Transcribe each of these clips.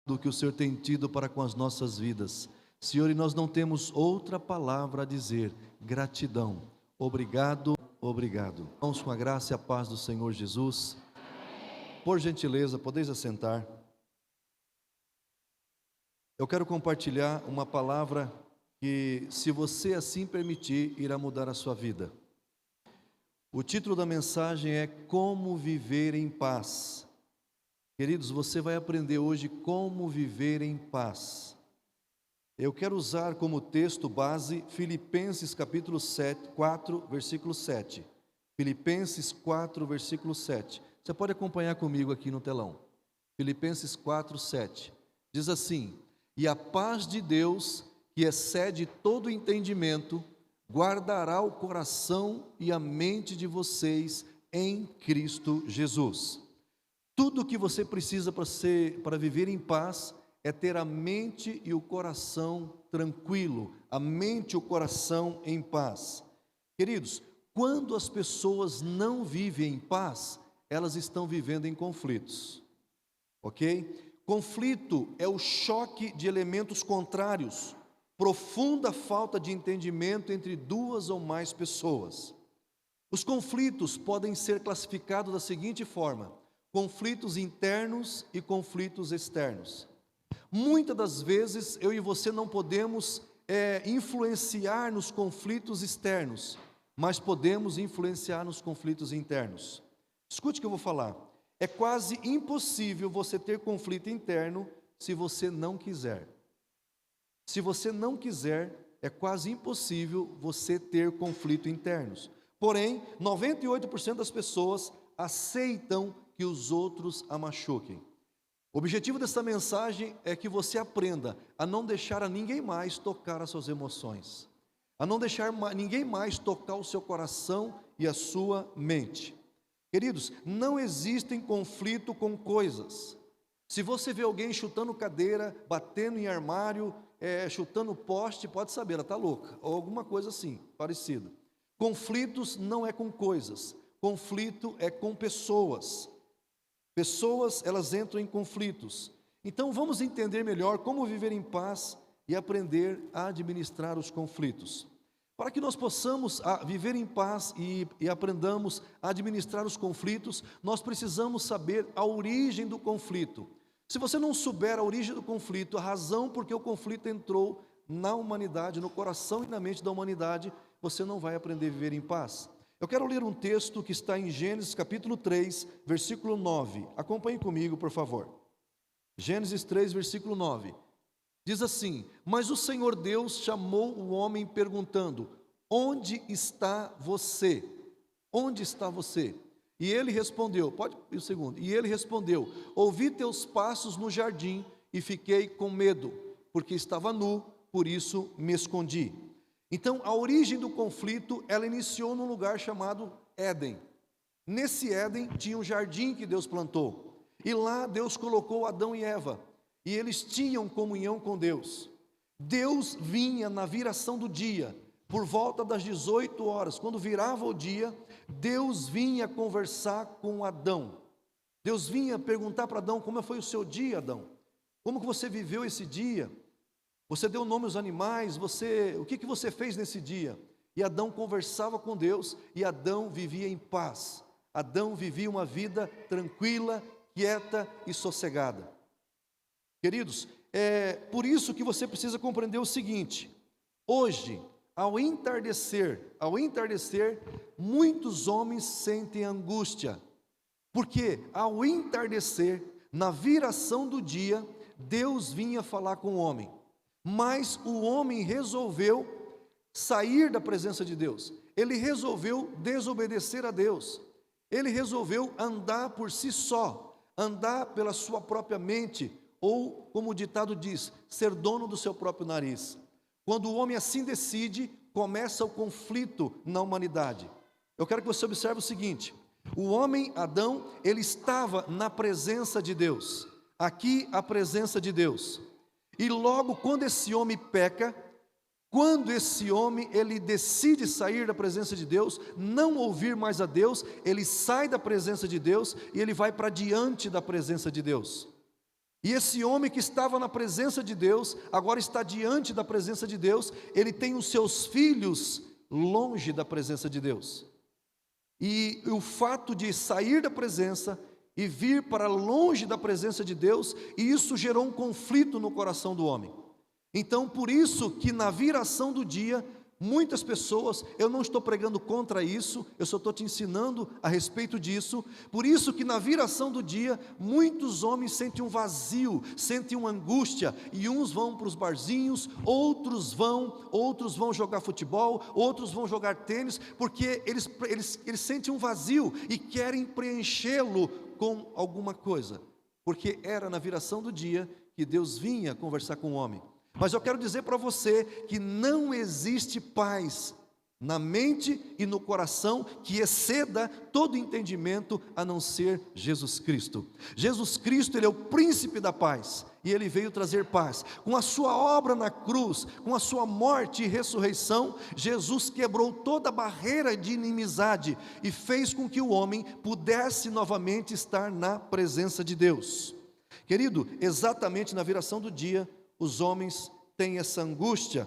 do que o Senhor tem tido para com as nossas vidas. Senhor, e nós não temos outra palavra a dizer, gratidão. Obrigado, obrigado. Vamos com a graça e a paz do Senhor Jesus. Por gentileza, podeis assentar. Eu quero compartilhar uma palavra que, se você assim permitir, irá mudar a sua vida. O título da mensagem é Como Viver em Paz. Queridos, você vai aprender hoje como viver em paz. Eu quero usar como texto base Filipenses capítulo 4, versículo 7. Filipenses 4, versículo 7. Você pode acompanhar comigo aqui no telão. Filipenses 4, 7. Diz assim: E a paz de Deus, que excede todo entendimento, guardará o coração e a mente de vocês em Cristo Jesus. Tudo o que você precisa para viver em paz é ter a mente e o coração tranquilo, a mente e o coração em paz. Queridos, quando as pessoas não vivem em paz, elas estão vivendo em conflitos, ok? Conflito é o choque de elementos contrários, profunda falta de entendimento entre duas ou mais pessoas. Os conflitos podem ser classificados da seguinte forma: conflitos internos e conflitos externos. Muitas das vezes eu e você não podemos influenciar nos conflitos externos, mas podemos influenciar nos conflitos internos. Escute o que eu vou falar. É quase impossível você ter conflito interno se você não quiser. Se você não quiser, é quase impossível você ter conflito internos. Porém, 98% das pessoas aceitam que os outros a machuquem. O objetivo dessa mensagem é que você aprenda a não deixar a ninguém mais tocar as suas emoções, a não deixar ninguém mais tocar o seu coração e a sua mente. Queridos, não existem conflito com coisas. Se você vê alguém chutando cadeira, batendo em armário, chutando poste, pode saber, ela está louca, ou alguma coisa assim, parecida. Conflitos não é com coisas, conflito é com pessoas. Pessoas, elas entram em conflitos. Então vamos entender melhor como viver em paz e aprender a administrar os conflitos. Para que nós possamos viver em paz e aprendamos a administrar os conflitos, nós precisamos saber a origem do conflito. Se você não souber a origem do conflito, a razão por que o conflito entrou na humanidade, no coração e na mente da humanidade, você não vai aprender a viver em paz. Eu quero ler um texto que está em Gênesis capítulo 3, versículo 9. Acompanhe comigo, por favor. Gênesis 3, versículo 9. Diz assim: Mas o Senhor Deus chamou o homem perguntando: Onde está você? Onde está você? E ele respondeu, pode ir o segundo. E ele respondeu: Ouvi teus passos no jardim e fiquei com medo, porque estava nu, por isso me escondi. Então, a origem do conflito, ela iniciou num lugar chamado Éden. Nesse Éden tinha um jardim que Deus plantou. E lá Deus colocou Adão e Eva. E eles tinham comunhão com Deus. Deus vinha na viração do dia, por volta das 18 horas. Quando virava o dia, Deus vinha conversar com Adão. Deus vinha perguntar para Adão: como foi o seu dia, Adão? Como que você viveu esse dia? Você deu nome aos animais, o que você fez nesse dia? E Adão conversava com Deus, e Adão vivia em paz. Adão vivia uma vida tranquila, quieta e sossegada. Queridos, é por isso que você precisa compreender o seguinte: hoje, ao entardecer, muitos homens sentem angústia, porque ao entardecer, na viração do dia, Deus vinha falar com o homem. Mas o homem resolveu sair da presença de Deus. Ele resolveu desobedecer a Deus. Ele resolveu andar por si só, andar pela sua própria mente, ou, como o ditado diz, ser dono do seu próprio nariz. Quando o homem assim decide, começa o conflito na humanidade. Eu quero que você observe o seguinte: o homem, Adão, ele estava na presença de Deus. Aqui a presença de Deus. E logo quando esse homem peca, quando esse homem ele decide sair da presença de Deus, não ouvir mais a Deus, ele sai da presença de Deus e ele vai para diante da presença de Deus. E esse homem que estava na presença de Deus, agora está diante da presença de Deus, ele tem os seus filhos longe da presença de Deus. E o fato de sair da presença e vir para longe da presença de Deus, e isso gerou um conflito no coração do homem. Então, por isso que na viração do dia, muitas pessoas, eu não estou pregando contra isso, eu só estou te ensinando a respeito disso. Por isso que na viração do dia, muitos homens sentem um vazio, sentem uma angústia, e uns vão para os barzinhos, outros vão jogar futebol, outros vão jogar tênis, porque eles sentem um vazio e querem preenchê-lo com alguma coisa, porque era na viração do dia que Deus vinha conversar com o homem. Mas eu quero dizer para você que não existe paz na mente e no coração que exceda todo entendimento a não ser Jesus Cristo. Jesus Cristo, Ele é o príncipe da paz, e Ele veio trazer paz. Com a sua obra na cruz, com a sua morte e ressurreição, Jesus quebrou toda a barreira de inimizade e fez com que o homem pudesse novamente estar na presença de Deus. Querido, exatamente na viração do dia, os homens têm essa angústia,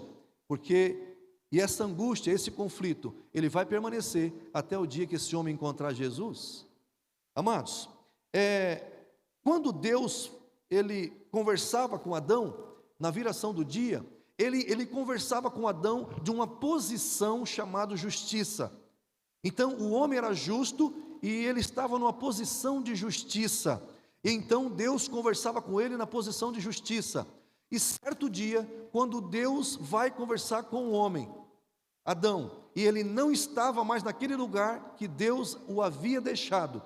e essa angústia, esse conflito, ele vai permanecer até o dia que esse homem encontrar Jesus. Amados, quando Deus, ele conversava com Adão, na viração do dia, ele conversava com Adão de uma posição chamada justiça. Então, o homem era justo, e ele estava numa posição de justiça, então Deus conversava com ele na posição de justiça. E certo dia, quando Deus vai conversar com o homem, Adão, e ele não estava mais naquele lugar que Deus o havia deixado,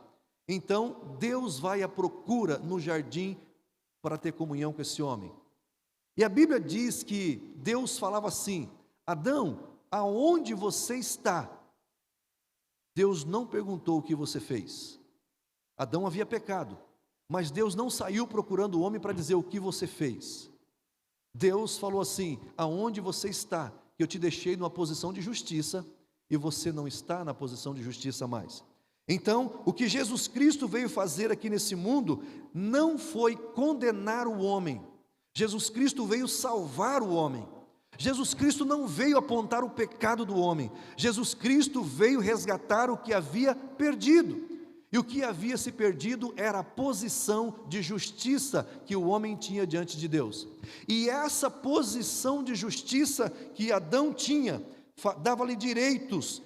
então Deus vai à procura no jardim para ter comunhão com esse homem. E a Bíblia diz que Deus falava assim: Adão, aonde você está? Deus não perguntou o que você fez. Adão havia pecado, mas Deus não saiu procurando o homem para dizer o que você fez. Deus falou assim: aonde você está? Eu te deixei numa posição de justiça, e você não está na posição de justiça mais. Então, o que Jesus Cristo veio fazer aqui nesse mundo, não foi condenar o homem. Jesus Cristo veio salvar o homem. Jesus Cristo não veio apontar o pecado do homem. Jesus Cristo veio resgatar o que havia perdido. E o que havia se perdido era a posição de justiça que o homem tinha diante de Deus. E essa posição de justiça que Adão tinha, dava-lhe direitos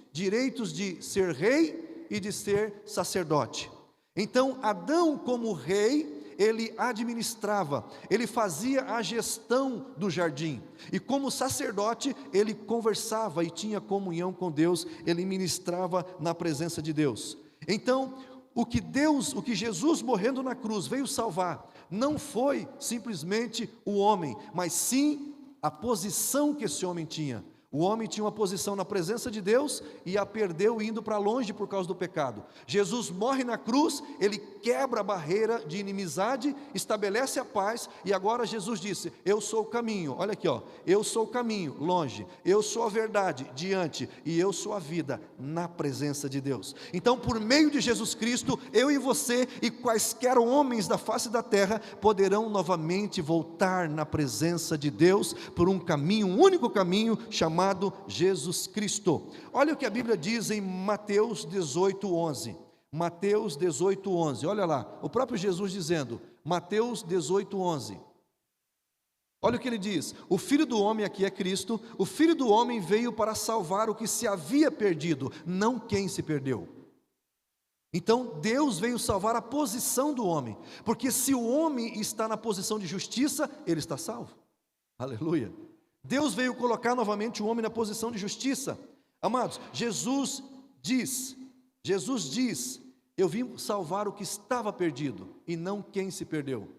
de ser rei e de ser sacerdote. Então, Adão, como rei, ele administrava, ele fazia a gestão do jardim. E como sacerdote, ele conversava e tinha comunhão com Deus, ele ministrava na presença de Deus. Então, o que Jesus morrendo na cruz veio salvar, não foi simplesmente o homem, mas sim a posição que esse homem tinha. O homem tinha uma posição na presença de Deus e a perdeu indo para longe por causa do pecado. Jesus morre na cruz, ele quebra a barreira de inimizade, estabelece a paz, e agora Jesus disse: eu sou o caminho. Olha aqui, ó, eu sou o caminho, longe, eu sou a verdade, diante, e eu sou a vida, na presença de Deus. Então, por meio de Jesus Cristo, eu e você e quaisquer homens da face da terra poderão novamente voltar na presença de Deus por um caminho, um único caminho, chamado Jesus Cristo. Olha o que a Bíblia diz em Mateus 18:11. Mateus 18:11, olha lá, o próprio Jesus dizendo, Mateus 18:11. Olha o que ele diz: o Filho do Homem, aqui é Cristo, o Filho do Homem veio para salvar o que se havia perdido, não quem se perdeu. Então Deus veio salvar a posição do homem, porque se o homem está na posição de justiça, ele está salvo. Aleluia. Deus veio colocar novamente o homem na posição de justiça. Amados, Jesus diz, eu vim salvar o que estava perdido, e não quem se perdeu.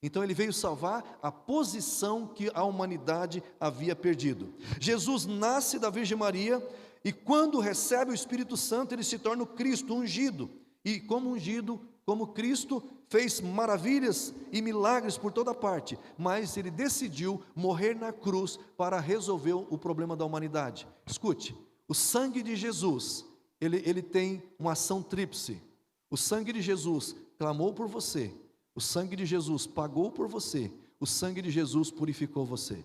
Então ele veio salvar a posição que a humanidade havia perdido. Jesus nasce da Virgem Maria, e quando recebe o Espírito Santo, ele se torna o Cristo ungido. E como ungido, como Cristo, fez maravilhas e milagres por toda parte, mas ele decidiu morrer na cruz para resolver o problema da humanidade. Escute, o sangue de Jesus, ele tem uma ação tríplice. O sangue de Jesus clamou por você, O sangue de Jesus pagou por você. O sangue de Jesus purificou você.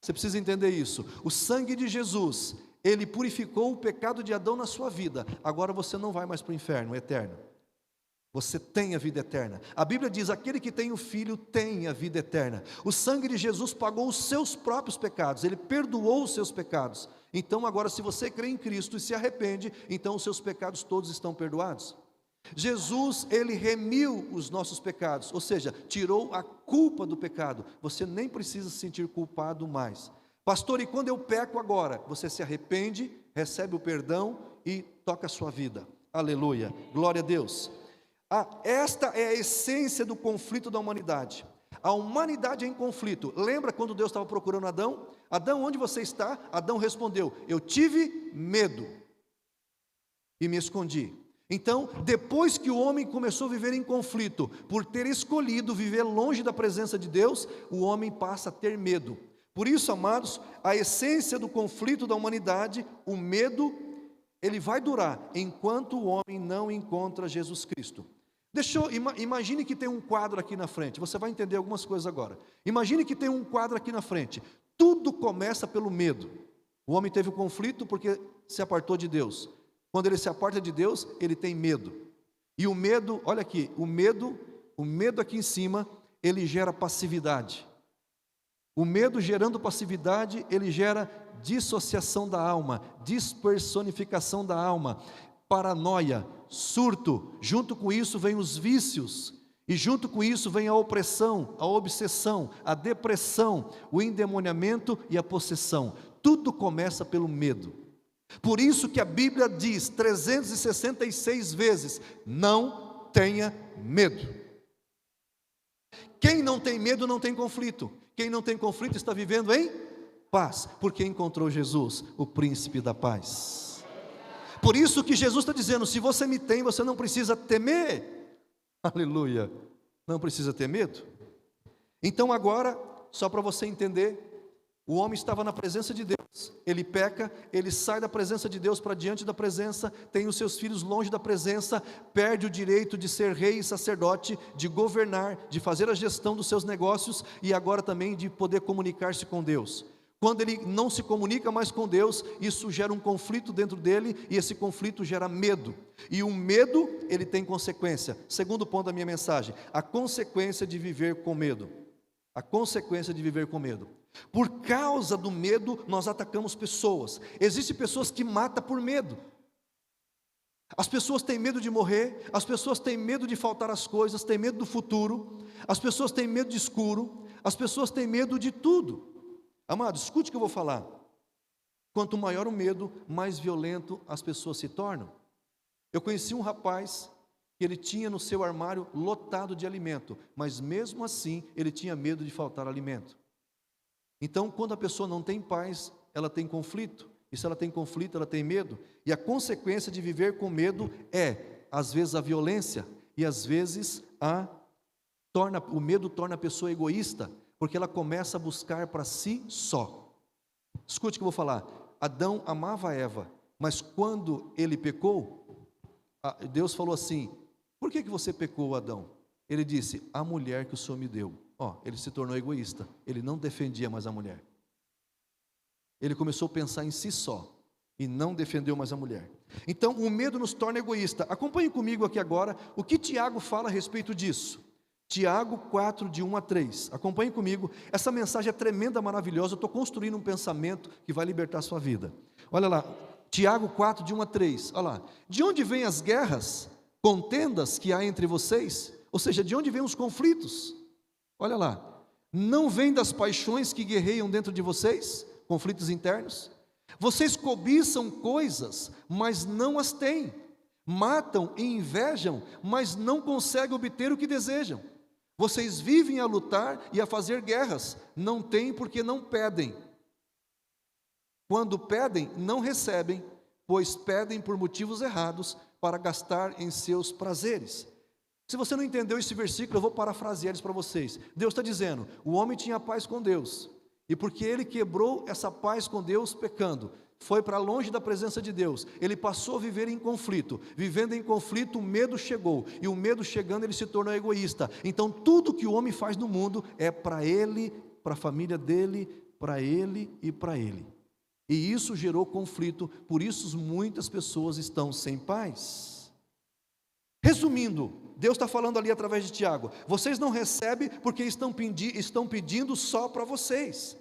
Você precisa entender isso. O sangue de Jesus, ele purificou o pecado de Adão na sua vida. Agora você não vai mais para o inferno eterno. Você tem a vida eterna. A Bíblia diz: aquele que tem o Filho tem a vida eterna. O sangue de Jesus pagou os seus próprios pecados. Ele perdoou os seus pecados. Então agora, se você crê em Cristo e se arrepende, então os seus pecados todos estão perdoados. Jesus, ele remiu os nossos pecados, ou seja, tirou a culpa do pecado. Você nem precisa se sentir culpado mais. Pastor, e quando eu peco agora? Você se arrepende, recebe o perdão e toca a sua vida. Aleluia, glória a Deus. Esta é a essência do conflito da humanidade. A humanidade é em conflito. Lembra quando Deus estava procurando Adão? Adão, onde você está? Adão respondeu: eu tive medo e me escondi. Então, depois que o homem começou a viver em conflito, por ter escolhido viver longe da presença de Deus, o homem passa a ter medo. Por isso, amados, a essência do conflito da humanidade, o medo, ele vai durar enquanto o homem não encontra Jesus Cristo. Imagine que tem um quadro aqui na frente. Você vai entender algumas coisas agora. Imagine que tem um quadro aqui na frente. Tudo começa pelo medo. O homem teve um conflito porque se apartou de Deus. Quando ele se aparta de Deus, ele tem medo. E o medo, olha aqui, o medo aqui em cima, ele gera passividade. O medo gerando passividade, ele gera dissociação da alma, dispersonificação da alma, paranoia, surto. Junto com isso vem os vícios, e junto com isso vem a opressão, a obsessão, a depressão, o endemoniamento e a possessão. Tudo começa pelo medo. Por isso que a Bíblia diz 366 vezes: não tenha medo. Quem não tem medo não tem conflito. Quem não tem conflito está vivendo em paz, porque encontrou Jesus, o príncipe da paz. Por isso que Jesus está dizendo: se você me tem, você não precisa temer. Aleluia, não precisa ter medo. Então agora, só para você entender, o homem estava na presença de Deus, ele peca, ele sai da presença de Deus para diante da presença, tem os seus filhos longe da presença, perde o direito de ser rei e sacerdote, de governar, de fazer a gestão dos seus negócios e agora também de poder comunicar-se com Deus. Quando ele não se comunica mais com Deus, isso gera um conflito dentro dele e esse conflito gera medo. E o medo, ele tem consequência. Segundo ponto da minha mensagem, a consequência de viver com medo. A consequência de viver com medo. Por causa do medo, nós atacamos pessoas. Existem pessoas que matam por medo. As pessoas têm medo de morrer, as pessoas têm medo de faltar as coisas, têm medo do futuro, as pessoas têm medo de escuro, as pessoas têm medo de tudo. Amado, escute o que eu vou falar. Quanto maior o medo, mais violento as pessoas se tornam. Eu conheci um rapaz que ele tinha no seu armário lotado de alimento, mas mesmo assim ele tinha medo de faltar alimento. Então, quando a pessoa não tem paz, ela tem conflito. E se ela tem conflito, ela tem medo. E a consequência de viver com medo é, às vezes, a violência. E às vezes, o medo torna a pessoa egoísta, porque ela começa a buscar para si só. Escute o que eu vou falar. Adão amava Eva, mas quando ele pecou, Deus falou assim: por que você pecou, Adão? Ele disse: a mulher que o Senhor me deu. Ele se tornou egoísta, ele não defendia mais a mulher. Ele começou a pensar em si só, e não defendeu mais a mulher. Então o medo nos torna egoísta. Acompanhe comigo aqui agora, o que Tiago fala a respeito disso. Tiago 4, de 1 a 3, acompanhe comigo, essa mensagem é tremenda, maravilhosa, eu estou construindo um pensamento que vai libertar a sua vida. Olha lá, Tiago 4, de 1 a 3, olha lá. De onde vêm as guerras, contendas que há entre vocês? Ou seja, de onde vêm os conflitos? Olha lá, não vem das paixões que guerreiam dentro de vocês, conflitos internos? Vocês cobiçam coisas, mas não as têm, matam e invejam, mas não conseguem obter o que desejam. Vocês vivem a lutar e a fazer guerras, não têm porque não pedem. Quando pedem, não recebem, pois pedem por motivos errados, para gastar em seus prazeres. Se você não entendeu esse versículo, eu vou parafrasear isso para vocês. Deus está dizendo, o homem tinha paz com Deus, e porque ele quebrou essa paz com Deus pecando, foi para longe da presença de Deus, ele passou a viver em conflito. Vivendo em conflito, o medo chegou, e o medo chegando, ele se tornou egoísta. Então tudo que o homem faz no mundo é para ele, para a família dele, para ele e para ele. E isso gerou conflito, por isso muitas pessoas estão sem paz. Resumindo, Deus está falando ali através de Tiago: vocês não recebem porque estão pedindo só para vocês.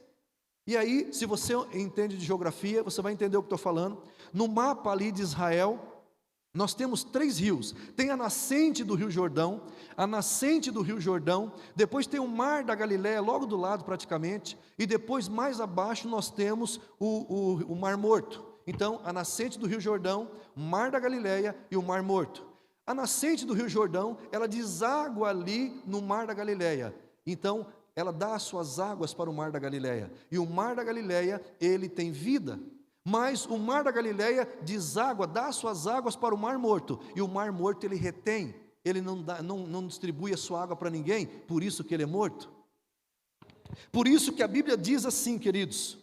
E aí, se você entende de geografia, você vai entender o que estou falando. No mapa ali de Israel, nós temos 3 rios. Tem a nascente do Rio Jordão, depois tem o Mar da Galileia, logo do lado praticamente, e depois mais abaixo nós temos o Mar Morto. Então, a nascente do Rio Jordão, o Mar da Galileia e o Mar Morto. A nascente do Rio Jordão, ela deságua ali no Mar da Galileia. Então, ela dá as suas águas para o Mar da Galileia. E o Mar da Galileia, ele tem vida. Mas o Mar da Galileia deságua, dá as suas águas para o Mar Morto. E o Mar Morto ele retém, ele não distribui a sua água para ninguém, por isso que ele é morto. Por isso que a Bíblia diz assim, queridos,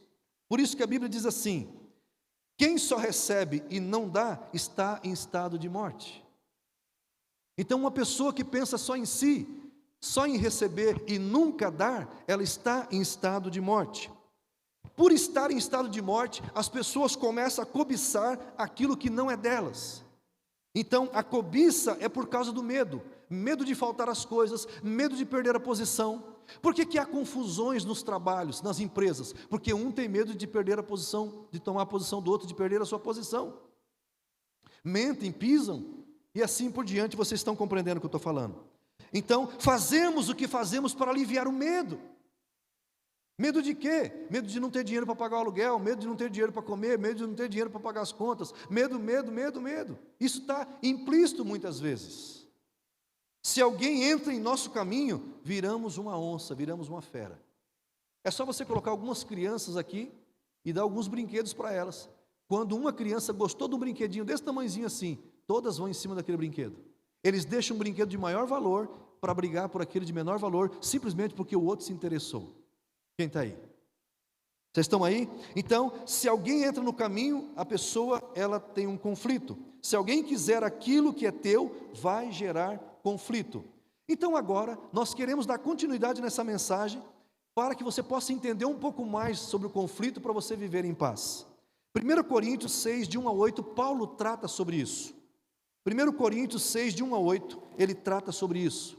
quem só recebe e não dá, está em estado de morte. Então uma pessoa que pensa só em si, só em receber e nunca dar, ela está em estado de morte. Por estar em estado de morte, as pessoas começam a cobiçar aquilo que não é delas. Então a cobiça é por causa do medo de faltar as coisas, medo de perder a posição. Por que há confusões nos trabalhos, nas empresas? Porque um tem medo de perder a posição, de tomar a posição do outro, de perder a sua posição. Mentem, pisam, e assim por diante. Vocês estão compreendendo o que eu estou falando? Então, fazemos o que fazemos para aliviar o medo. Medo de quê? Medo de não ter dinheiro para pagar o aluguel, medo de não ter dinheiro para comer, medo de não ter dinheiro para pagar as contas, medo. Isso está implícito muitas vezes. Se alguém entra em nosso caminho, viramos uma onça, viramos uma fera. É só você colocar algumas crianças aqui e dar alguns brinquedos para elas. Quando uma criança gostou de um brinquedinho desse tamanhozinho assim, todas vão em cima daquele brinquedo. Eles deixam um brinquedo de maior valor para brigar por aquele de menor valor, simplesmente porque o outro se interessou. Quem está aí? Vocês estão aí? Então, se alguém entra no caminho, a pessoa ela tem um conflito. Se alguém quiser aquilo que é teu, vai gerar conflito. Então agora, nós queremos dar continuidade nessa mensagem, para que você possa entender um pouco mais sobre o conflito, para você viver em paz. 1 Coríntios 6, de 1 a 8, Paulo trata sobre isso. 1 Coríntios 6, de 1 a 8, ele trata sobre isso.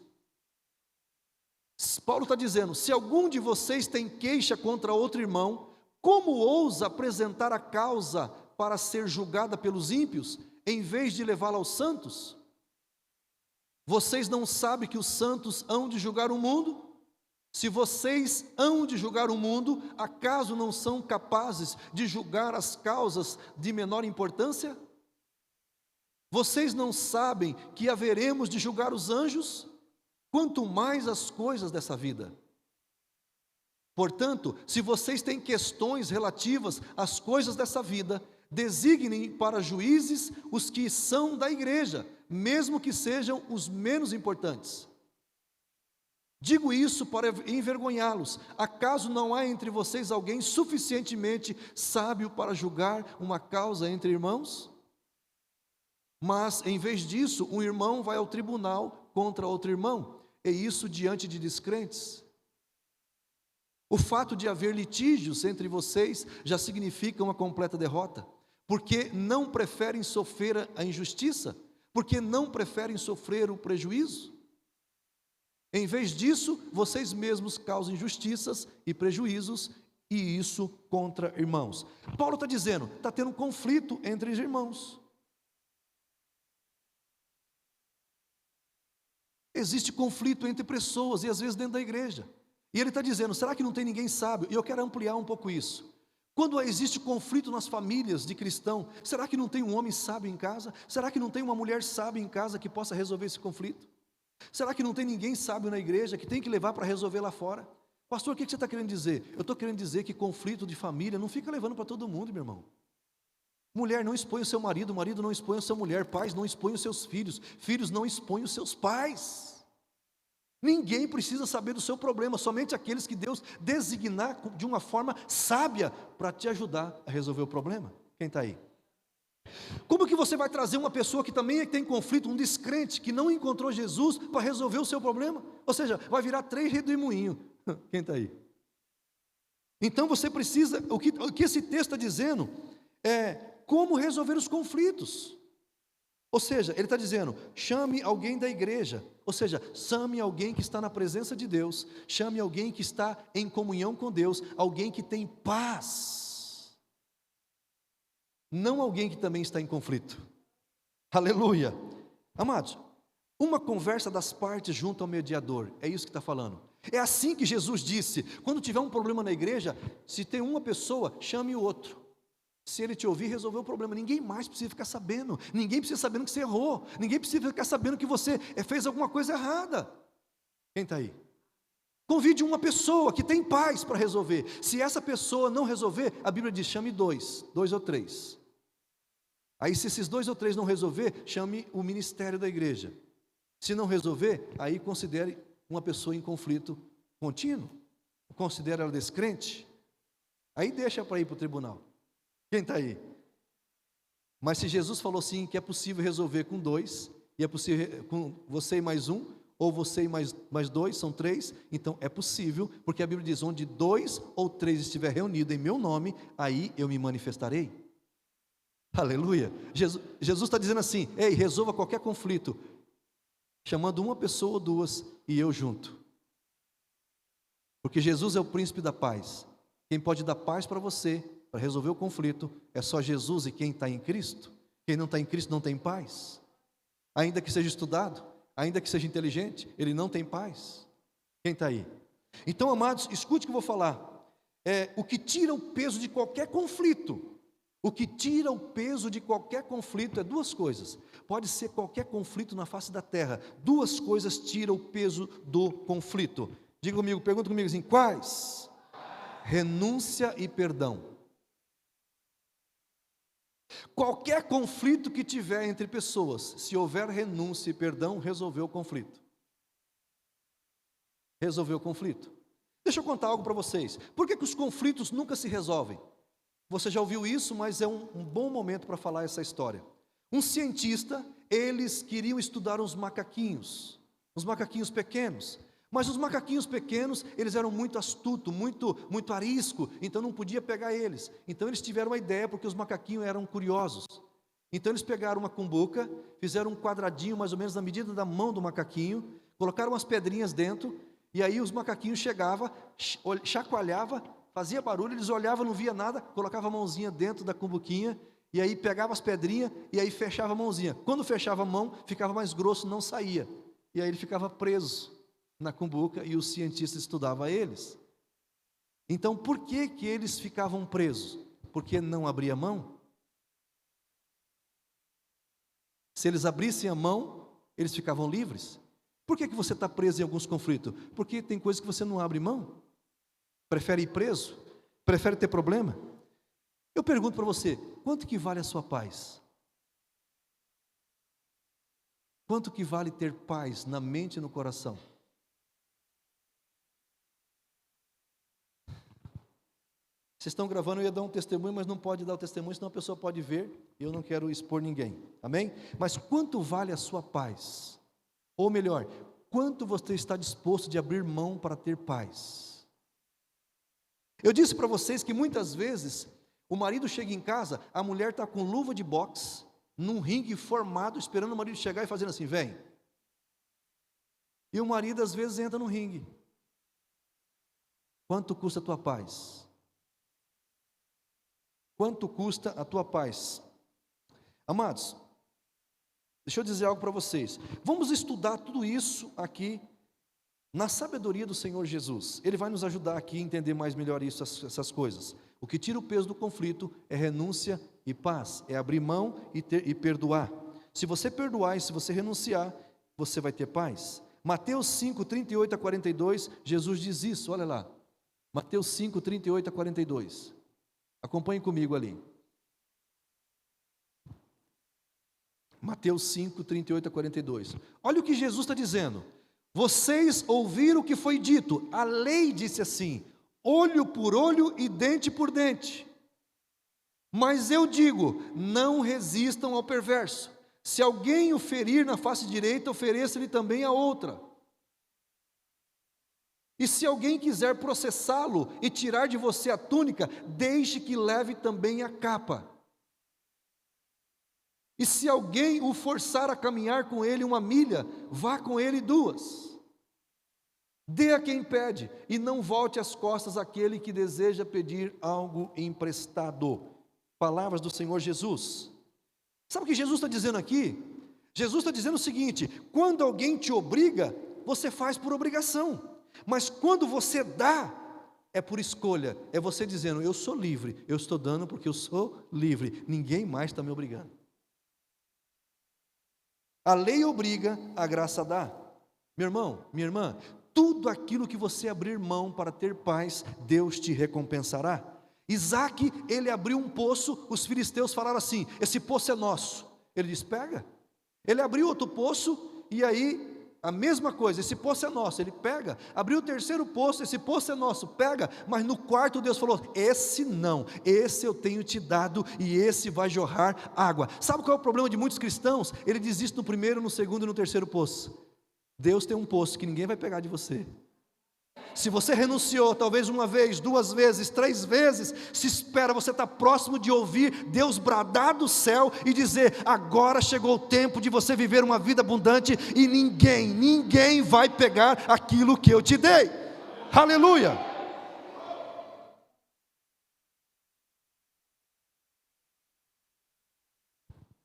Paulo está dizendo: se algum de vocês tem queixa contra outro irmão, como ousa apresentar a causa para ser julgada pelos ímpios, em vez de levá-la aos santos? Vocês não sabem que os santos hão de julgar o mundo? Se vocês hão de julgar o mundo, acaso não são capazes de julgar as causas de menor importância? Vocês não sabem que haveremos de julgar os anjos? Quanto mais as coisas dessa vida. Portanto, se vocês têm questões relativas às coisas dessa vida, designem para juízes os que são da igreja, mesmo que sejam os menos importantes. Digo isso para envergonhá-los. Acaso não há entre vocês alguém suficientemente sábio para julgar uma causa entre irmãos? Mas, em vez disso, um irmão vai ao tribunal contra outro irmão, e isso diante de descrentes. O fato de haver litígios entre vocês já significa uma completa derrota, porque não preferem sofrer a injustiça, porque não preferem sofrer o prejuízo. Em vez disso, vocês mesmos causam injustiças e prejuízos, e isso contra irmãos. Paulo está dizendo, está tendo um conflito entre os irmãos. Existe conflito entre pessoas, e às vezes dentro da igreja. E ele está dizendo, será que não tem ninguém sábio? E eu quero ampliar um pouco isso. Quando existe conflito nas famílias de cristão, será que não tem um homem sábio em casa? Será que não tem uma mulher sábia em casa que possa resolver esse conflito? Será que não tem ninguém sábio na igreja que tem que levar para resolver lá fora? Pastor, o que você está querendo dizer? Eu estou querendo dizer que conflito de família não fica levando para todo mundo, meu irmão. Mulher não expõe o seu marido, marido não expõe a sua mulher, pais não expõem os seus filhos, filhos não expõem os seus pais. Ninguém precisa saber do seu problema, somente aqueles que Deus designar de uma forma sábia para te ajudar a resolver o problema. Quem está aí? Como que você vai trazer uma pessoa que também tem conflito, um descrente, que não encontrou Jesus para resolver o seu problema? Ou seja, vai virar 3 redemoinhos. Quem está aí? Então você precisa, o que esse texto está dizendo é como resolver os conflitos. Ou seja, ele está dizendo, chame alguém da igreja, ou seja, chame alguém que está na presença de Deus, chame alguém que está em comunhão com Deus, alguém que tem paz, não alguém que também está em conflito. Aleluia. Amados, uma conversa das partes junto ao mediador, é isso que está falando. É assim que Jesus disse, quando tiver um problema na igreja, se tem uma pessoa, chame o outro. Se ele te ouvir, resolveu o problema. Ninguém mais precisa ficar sabendo. Ninguém precisa sabendo que você errou. Ninguém precisa ficar sabendo que você fez alguma coisa errada. Quem está aí? Convide uma pessoa que tem paz para resolver. Se essa pessoa não resolver, a Bíblia diz, chame 2 ou 3. Aí se esses 2 ou 3 não resolver, chame o ministério da igreja. Se não resolver, aí considere uma pessoa em conflito contínuo. Considere ela descrente. Aí deixa para ir para o tribunal. Quem está aí? Mas se Jesus falou sim que é possível resolver com 2, e é possível com você e mais 1, ou você e mais 2, são 3, então é possível, porque a Bíblia diz, onde 2 ou 3 estiver reunido em meu nome, aí eu me manifestarei. Aleluia. Jesus está dizendo assim, ei, resolva qualquer conflito, chamando uma pessoa ou 2, e eu junto. Porque Jesus é o príncipe da paz. Quem pode dar paz para você, para resolver o conflito, é só Jesus e quem está em Cristo. Quem não está em Cristo não tem paz. Ainda que seja estudado, ainda que seja inteligente, ele não tem paz. Quem está aí? Então, amados, escute o que eu vou falar. O que tira o peso de qualquer conflito, o que tira o peso de qualquer conflito é 2 coisas. Pode ser qualquer conflito na face da terra. 2 coisas tiram o peso do conflito. Diga comigo, pergunta comigo assim, quais? Renúncia e perdão. Qualquer conflito que tiver entre pessoas, se houver renúncia e perdão, resolveu o conflito. Resolveu o conflito. Deixa eu contar algo para vocês. Por que os conflitos nunca se resolvem? Você já ouviu isso, mas é um bom momento para falar essa história. Um cientista, eles queriam estudar os macaquinhos pequenos. Mas os macaquinhos pequenos, eles eram muito astutos, muito arisco, então não podia pegar eles. Então eles tiveram uma ideia, porque os macaquinhos eram curiosos. Então eles pegaram uma cumbuca, fizeram um quadradinho mais ou menos na medida da mão do macaquinho, colocaram umas pedrinhas dentro, e aí os macaquinhos chegavam, chacoalhava, fazia barulho, eles olhavam, não via nada, colocava a mãozinha dentro da cumbuquinha, e aí pegava as pedrinhas, e aí fechava a mãozinha. Quando fechava a mão, ficava mais grosso, não saía. E aí ele ficava preso na cumbuca, e o cientista estudava eles. Então, por que eles ficavam presos? Porque não abria mão? Se eles abrissem a mão, eles ficavam livres. Por que você está preso em alguns conflitos? Porque tem coisas que você não abre mão. Prefere ir preso? Prefere ter problema? Eu pergunto para você, quanto que vale a sua paz? Quanto que vale ter paz na mente e no coração? Vocês estão gravando, eu ia dar um testemunho, mas não pode dar o testemunho, senão a pessoa pode ver, e eu não quero expor ninguém, amém? Mas quanto vale a sua paz? Ou melhor, quanto você está disposto de abrir mão para ter paz? Eu disse para vocês que muitas vezes, o marido chega em casa, a mulher está com luva de boxe, num ringue formado, esperando o marido chegar e fazendo assim, vem. E o marido às vezes entra no ringue. Quanto custa a tua paz? Quanto custa a tua paz? Amados, deixa eu dizer algo para vocês. Vamos estudar tudo isso aqui na sabedoria do Senhor Jesus. Ele vai nos ajudar aqui a entender mais melhor essas coisas. O que tira o peso do conflito é renúncia e paz, é abrir mão e perdoar. Se você perdoar e se você renunciar, você vai ter paz. Mateus 5, 38 a 42, Jesus diz isso, olha lá. Mateus 5, 38 a 42. Acompanhe comigo ali. Mateus 5, 38 a 42. Olha o que Jesus está dizendo. Vocês ouviram o que foi dito. A lei disse assim, olho por olho e dente por dente. Mas eu digo, não resistam ao perverso. Se alguém o ferir na face direita, ofereça-lhe também a outra. E se alguém quiser processá-lo e tirar de você a túnica, deixe que leve também a capa. E se alguém o forçar a caminhar com ele 1 milha, vá com ele 2. Dê a quem pede, e não volte as costas àquele que deseja pedir algo emprestado. Palavras do Senhor Jesus. Sabe o que Jesus está dizendo aqui? Jesus está dizendo o seguinte: quando alguém te obriga, você faz por obrigação. Mas quando você dá, é por escolha. É você dizendo, eu sou livre, eu estou dando porque eu sou livre. Ninguém mais está me obrigando. A lei obriga, a graça dá. Meu irmão, minha irmã, tudo aquilo que você abrir mão para ter paz, Deus te recompensará. Isaac, ele abriu um poço, os filisteus falaram assim, esse poço é nosso. Ele disse, pega. Ele abriu outro poço, e aí, a mesma coisa, esse poço é nosso, ele pega. Abriu o terceiro poço, esse poço é nosso, pega. Mas no quarto Deus falou, esse não, esse eu tenho te dado, e esse vai jorrar água. Sabe qual é o problema de muitos cristãos? Ele desiste no primeiro, no segundo e no terceiro poço. Deus tem um poço que ninguém vai pegar de você. Se você renunciou, talvez 1 vez, 2 vezes, 3 vezes, se espera, você está próximo de ouvir Deus bradar do céu e dizer, agora chegou o tempo de você viver uma vida abundante e ninguém vai pegar aquilo que eu te dei. Aleluia!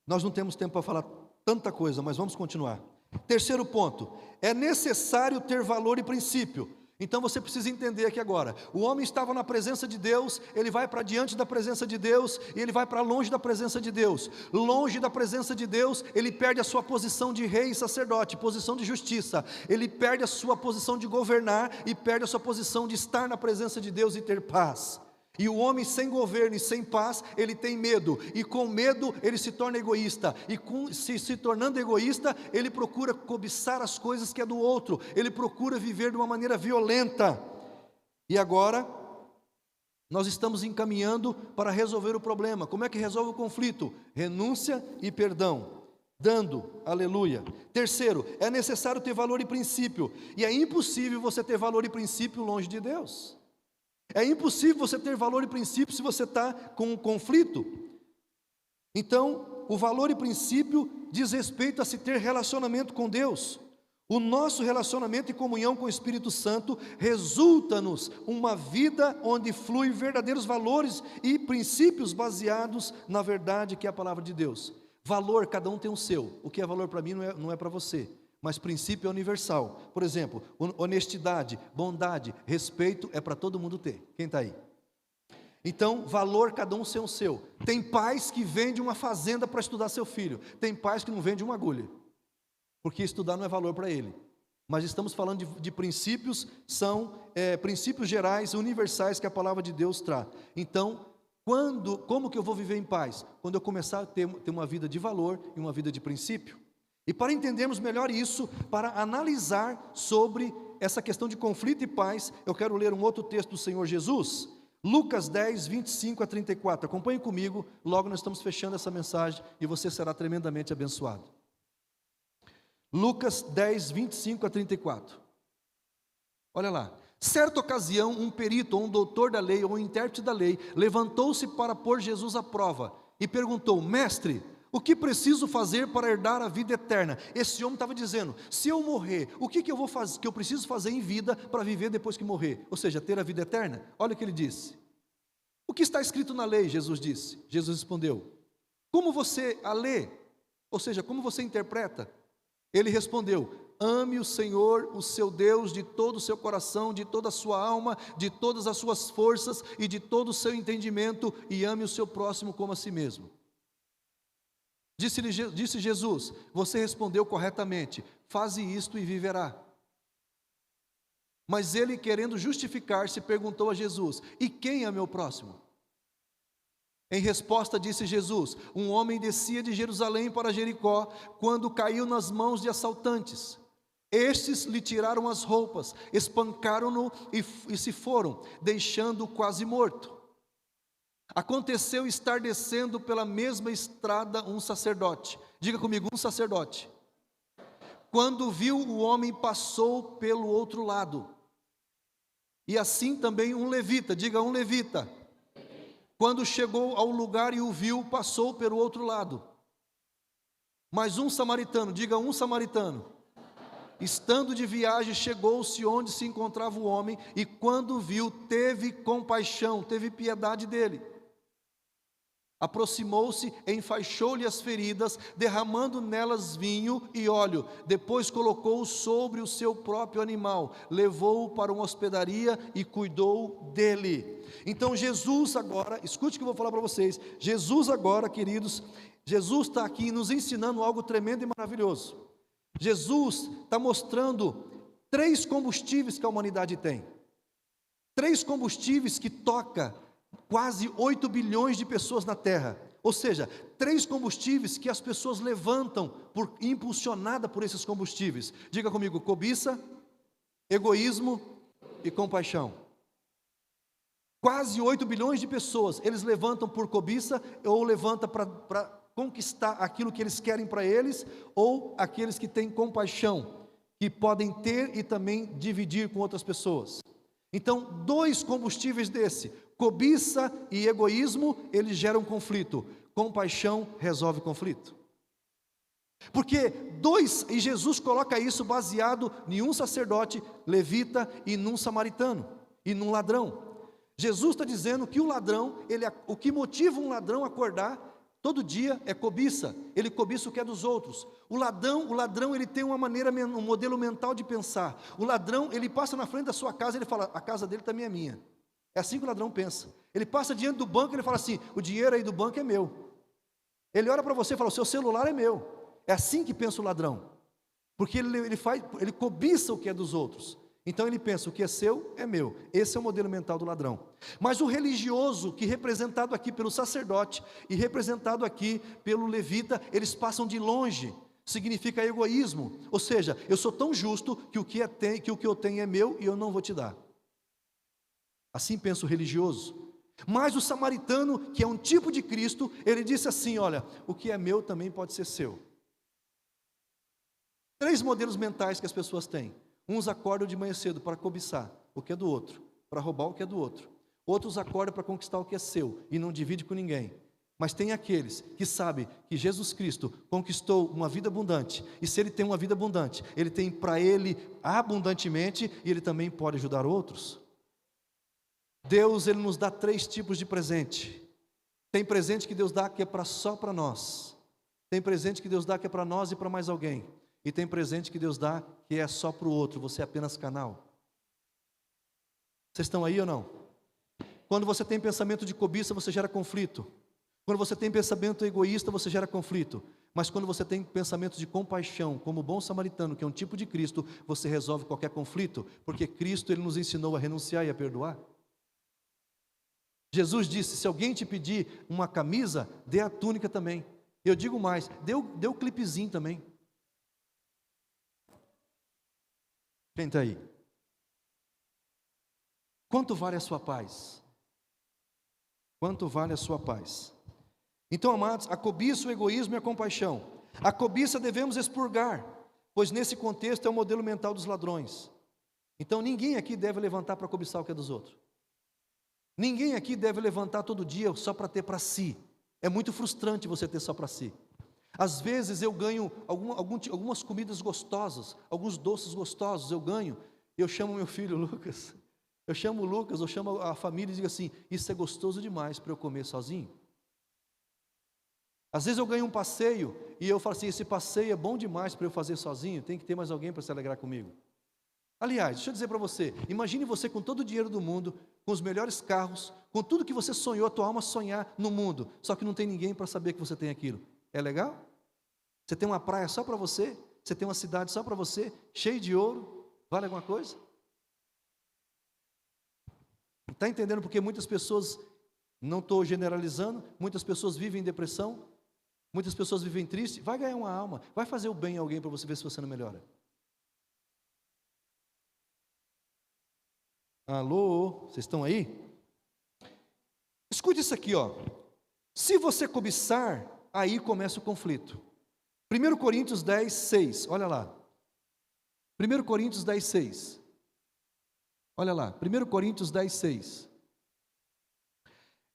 Nós não temos tempo para falar tanta coisa, mas vamos continuar. Terceiro ponto, é necessário ter valor e princípio. Então você precisa entender aqui agora, o homem estava na presença de Deus, ele vai para diante da presença de Deus, e ele vai para longe da presença de Deus. Longe da presença de Deus, ele perde a sua posição de rei e sacerdote, posição de justiça. Ele perde a sua posição de governar, e perde a sua posição de estar na presença de Deus e ter paz. E o homem sem governo e sem paz, ele tem medo, e com medo ele se torna egoísta, e se tornando egoísta, ele procura cobiçar as coisas que é do outro, ele procura viver de uma maneira violenta. E agora, nós estamos encaminhando para resolver o problema. Como é que resolve o conflito? Renúncia e perdão, dando, aleluia. Terceiro, é necessário ter valor e princípio, e é impossível você ter valor e princípio longe de Deus. É impossível você ter valor e princípio se você está com um conflito. Então, o valor e princípio diz respeito a se ter relacionamento com Deus. O nosso relacionamento e comunhão com o Espírito Santo resulta-nos uma vida onde flui verdadeiros valores e princípios baseados na verdade que é a palavra de Deus. Valor, cada um tem o seu. O que é valor para mim não é para você. Mas princípio é universal. Por exemplo, honestidade, bondade, respeito é para todo mundo ter. Quem está aí? Então, valor, cada um tem o seu. Tem pais que vendem uma fazenda para estudar seu filho. Tem pais que não vendem uma agulha, porque estudar não é valor para ele. Mas estamos falando de princípios, são princípios gerais, universais que a palavra de Deus traz. Então, como que eu vou viver em paz? Quando eu começar a ter uma vida de valor e uma vida de princípio. E para entendermos melhor isso, para analisar sobre essa questão de conflito e paz, eu quero ler um outro texto do Senhor Jesus, Lucas 10, 25 a 34. Acompanhe comigo, logo nós estamos fechando essa mensagem e você será tremendamente abençoado. Lucas 10, 25 a 34. Olha lá. Certa ocasião, um perito, ou um doutor da lei, ou um intérprete da lei, levantou-se para pôr Jesus à prova e perguntou, mestre, o que preciso fazer para herdar a vida eterna? Esse homem estava dizendo, se eu morrer, o que eu vou fazer, que eu preciso fazer em vida para viver depois que morrer? Ou seja, ter a vida eterna? Olha o que ele disse. O que está escrito na lei? Jesus disse. Jesus respondeu, como você a lê? Ou seja, como você interpreta? Ele respondeu, ame o Senhor, o seu Deus, de todo o seu coração, de toda a sua alma, de todas as suas forças e de todo o seu entendimento, e ame o seu próximo como a si mesmo. Disse Jesus, você respondeu corretamente, faze isto e viverá. Mas ele, querendo justificar-se, perguntou a Jesus, e quem é meu próximo? Em resposta disse Jesus, um homem descia de Jerusalém para Jericó, quando caiu nas mãos de assaltantes. Estes lhe tiraram as roupas, espancaram-no e se foram, deixando-o quase morto. Aconteceu estar descendo pela mesma estrada um sacerdote. Diga comigo, um sacerdote. Quando viu o homem, passou pelo outro lado. E assim também um levita. Diga, um levita. Quando chegou ao lugar e o viu, passou pelo outro lado. Mas um samaritano. Diga, um samaritano. Estando de viagem, chegou-se onde se encontrava o homem, e quando viu, teve compaixão, teve piedade dele. Aproximou-se, enfaixou-lhe as feridas, derramando nelas vinho e óleo. Depois colocou-o sobre o seu próprio animal, levou-o para uma hospedaria e cuidou dele. Então Jesus agora, escute o que eu vou falar para vocês. Jesus agora, queridos, Jesus está aqui nos ensinando algo tremendo e maravilhoso. Jesus está mostrando 3 combustíveis que a humanidade tem. 3 combustíveis que toca quase 8 bilhões de pessoas na Terra. Ou seja, 3 combustíveis que as pessoas levantam, impulsionada por esses combustíveis. Diga comigo, cobiça, egoísmo e compaixão. Quase 8 bilhões de pessoas, eles levantam por cobiça, ou levantam para conquistar aquilo que eles querem para eles, ou aqueles que têm compaixão, que podem ter e também dividir com outras pessoas. Então, 2 combustíveis desse, cobiça e egoísmo, eles geram conflito. Compaixão resolve conflito. Porque e Jesus coloca isso baseado em um sacerdote levita e num samaritano e num ladrão. Jesus está dizendo que o ladrão, o que motiva um ladrão a acordar todo dia é cobiça. Ele cobiça o que é dos outros. O ladrão ele tem um modelo mental de pensar. O ladrão, ele passa na frente da sua casa, ele fala, a casa dele também é minha. É assim que o ladrão pensa. Ele passa diante do banco, ele fala assim, o dinheiro aí do banco é meu. Ele olha para você e fala, o seu celular é meu. É assim que pensa o ladrão. Porque ele cobiça o que é dos outros. Então ele pensa, o que é seu é meu. Esse é o modelo mental do ladrão. Mas o religioso, que representado aqui pelo sacerdote e representado aqui pelo levita, eles passam de longe. Significa egoísmo. Ou seja, eu sou tão justo que o que eu tenho é meu e eu não vou te dar. Assim pensa o religioso. Mas o samaritano, que é um tipo de Cristo, ele disse assim, olha, o que é meu também pode ser seu. 3 modelos mentais que as pessoas têm. Uns acordam de manhã cedo para cobiçar o que é do outro, para roubar o que é do outro. Outros acordam para conquistar o que é seu e não divide com ninguém. Mas tem aqueles que sabem que Jesus Cristo conquistou uma vida abundante. E se ele tem uma vida abundante, ele tem para ele abundantemente e ele também pode ajudar outros. Deus, ele nos dá 3 tipos de presente. Tem presente que Deus dá que é só para nós. Tem presente que Deus dá que é para nós e para mais alguém. E tem presente que Deus dá que é só para o outro, você é apenas canal. Vocês estão aí ou não? Quando você tem pensamento de cobiça, você gera conflito. Quando você tem pensamento egoísta, você gera conflito. Mas quando você tem pensamento de compaixão, como o bom samaritano, que é um tipo de Cristo, você resolve qualquer conflito, porque Cristo ele nos ensinou a renunciar e a perdoar. Jesus disse, se alguém te pedir uma camisa, dê a túnica também. Eu digo mais, dê o clipezinho também. Quem está aí? Quanto vale a sua paz? Quanto vale a sua paz? Então, amados, a cobiça, o egoísmo e a compaixão. A cobiça devemos expurgar, pois nesse contexto é o modelo mental dos ladrões. Então, ninguém aqui deve levantar para cobiçar o que é dos outros. Ninguém aqui deve levantar todo dia só para ter para si. É muito frustrante você ter só para si. Às vezes eu ganho algumas comidas gostosas, alguns doces gostosos eu ganho. Eu chamo meu filho Lucas, eu chamo a família e digo assim, isso é gostoso demais para eu comer sozinho. Às vezes eu ganho um passeio e eu falo assim, esse passeio é bom demais para eu fazer sozinho, tem que ter mais alguém para se alegrar comigo. Aliás, deixa eu dizer para você, imagine você com todo o dinheiro do mundo, com os melhores carros, com tudo que você sonhou, a tua alma sonhar no mundo, só que não tem ninguém para saber que você tem aquilo. É legal? Você tem uma praia só para você? Você tem uma cidade só para você? Cheio de ouro? Vale alguma coisa? Está entendendo porque muitas pessoas, não estou generalizando, muitas pessoas vivem em depressão, muitas pessoas vivem tristes? Vai ganhar uma alma, vai fazer o bem a alguém para você ver se você não melhora. Alô, vocês estão aí? Escute isso aqui, ó. Se você cobiçar, aí começa o conflito. 1 Coríntios 10, 6, olha lá. 1 Coríntios 10, 6. Olha lá, 1 Coríntios 10, 6.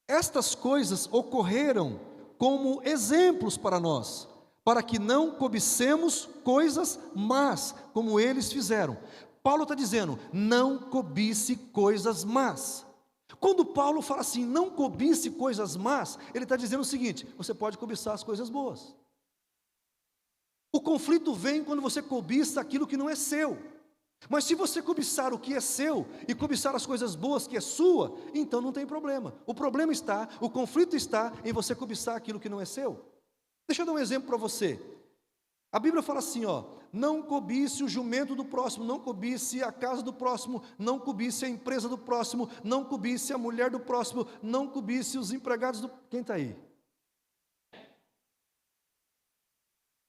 Estas coisas ocorreram como exemplos para nós, para que não cobicemos coisas más, como eles fizeram. Paulo está dizendo, não cobice coisas más. Quando Paulo fala assim, não cobice coisas más, ele está dizendo o seguinte, você pode cobiçar as coisas boas. O conflito vem quando você cobiça aquilo que não é seu. Mas se você cobiçar o que é seu e cobiçar as coisas boas que é sua, então não tem problema. O problema está, o conflito está em você cobiçar aquilo que não é seu. Deixa eu dar um exemplo para você. A Bíblia fala assim, ó, não cobice o jumento do próximo, não cobice a casa do próximo, não cobice a empresa do próximo, não cobice a mulher do próximo, não cobice os empregados do... Quem está aí?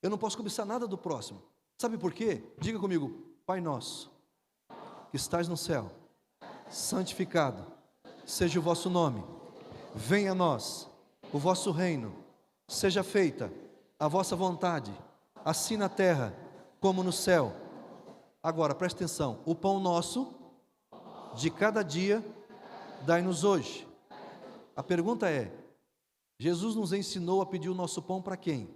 Eu não posso cobiçar nada do próximo. Sabe por quê? Diga comigo, Pai nosso, que estás no céu, santificado seja o vosso nome, venha a nós o vosso reino, seja feita a vossa vontade, assim na terra como no céu. Agora, presta atenção, o pão nosso de cada dia dai-nos hoje. A pergunta é, Jesus nos ensinou a pedir o nosso pão para quem?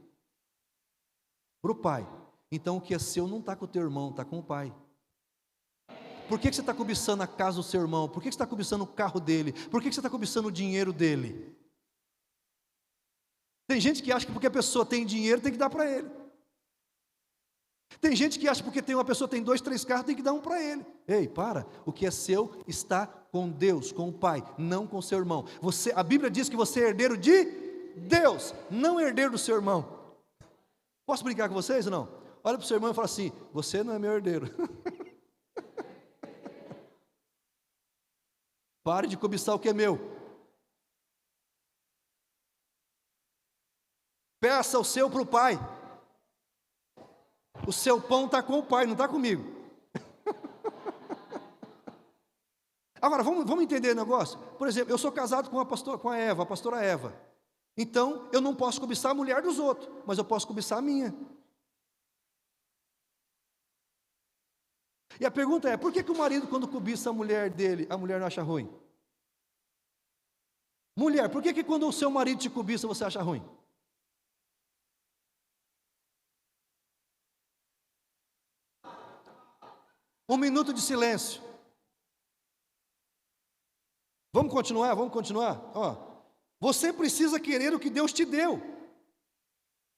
Para o Pai. Então o que é seu não está com o teu irmão, está com o Pai. Por que você está cobiçando a casa do seu irmão? Por que você está cobiçando o carro dele? Por que você está cobiçando o dinheiro dele? Tem gente que acha que porque a pessoa tem dinheiro tem que dar para ele. Tem gente que acha que porque uma pessoa tem 2, 3 carros tem que dar um para ele. Ei, para, o que é seu está com Deus, com o Pai, não com o seu irmão. A Bíblia diz que você é herdeiro de Deus, não herdeiro do seu irmão. Posso brincar com vocês ou não? Olha para o seu irmão e fala assim, você não é meu herdeiro. Pare de cobiçar o que é meu. Peça o seu para o Pai. O seu pão está com o Pai, não está comigo. Agora, vamos entender o negócio? Por exemplo, eu sou casado com a pastora Eva. Então, eu não posso cobiçar a mulher dos outros, mas eu posso cobiçar a minha. E a pergunta é, por que o marido, quando cobiça a mulher dele, a mulher não acha ruim? Mulher, por que quando o seu marido te cobiça, você acha ruim? Um minuto de silêncio. Vamos continuar? Ó, você precisa querer o que Deus te deu.